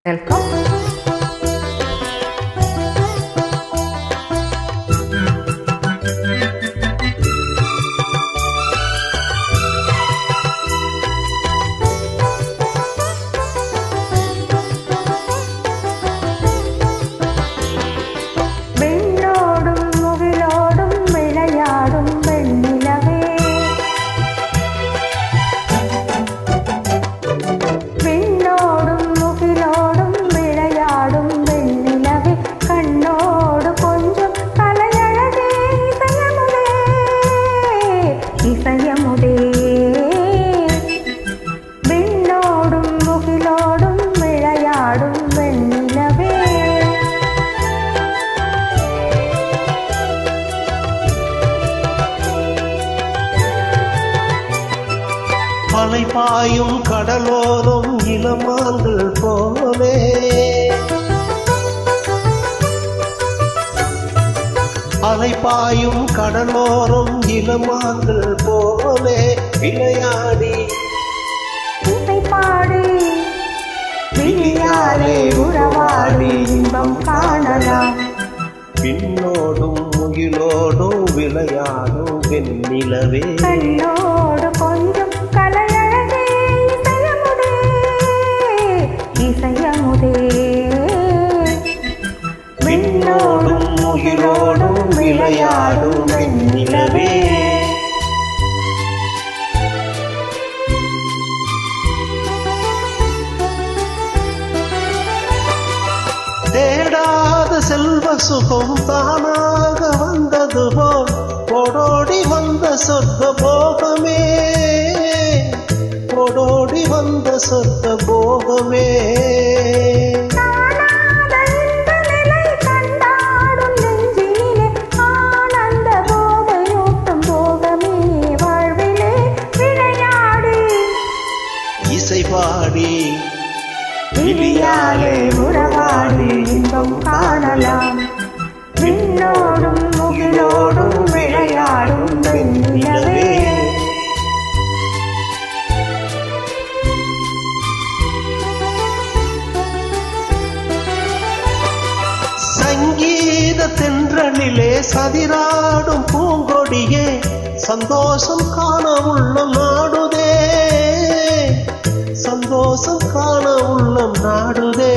Welcome. அலை பாயும் கடலோரம் இளமான்கள் போலே அலை பாயும் கடலோரம் இளமான்கள் போலே விளையாடி பாடி விளையாடே உறவாடி இன்பம் காணலாம். பின்னோடும் முகிலோடும் விளையாடும் வெண்ணிலவே கண்ணோடு கொஞ்சம் கலையழகே இசையமுதே பின்னோடும் முகிலோடும் விளையாடும் வெண்ணிலவே தேடாத செல்வ சுகம் தானாக வந்தது போல் ஓடோடி வந்த சொர்க்க போகமே ஓடோடி வந்த சொர்க்க போகமே இசை பாடி விழியாலே உறவாடி இன்பம் காணலாம். விண்ணோடும் முகிலோடும் விளையாடும் வெண்ணிலவே சங்கீத தென்றலிலே சதிராடும் பூங்கொடியே சந்தோஷம் காண உள்ளம் நாடுதே சந்தோஷம் காண உள்ளம் நாடுதே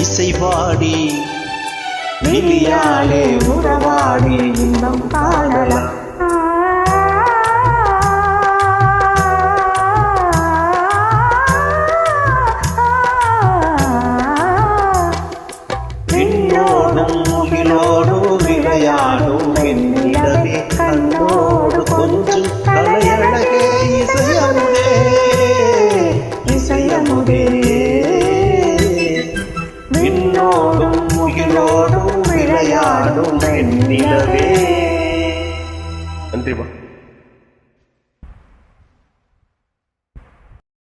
இசை பாடி விழியாலே உறவாடி இன்பம் காணலாம். விண்ணோடும் முகிலோடும் விளையாடும் வெண்ணிலவே கண்ணோடு கொஞ்சம் கலையழகே இசையமுதே இசையமுதே விண்ணோடும் முகிலோடும் விளையாடும் வெண்ணிலவே. நன்றிமா.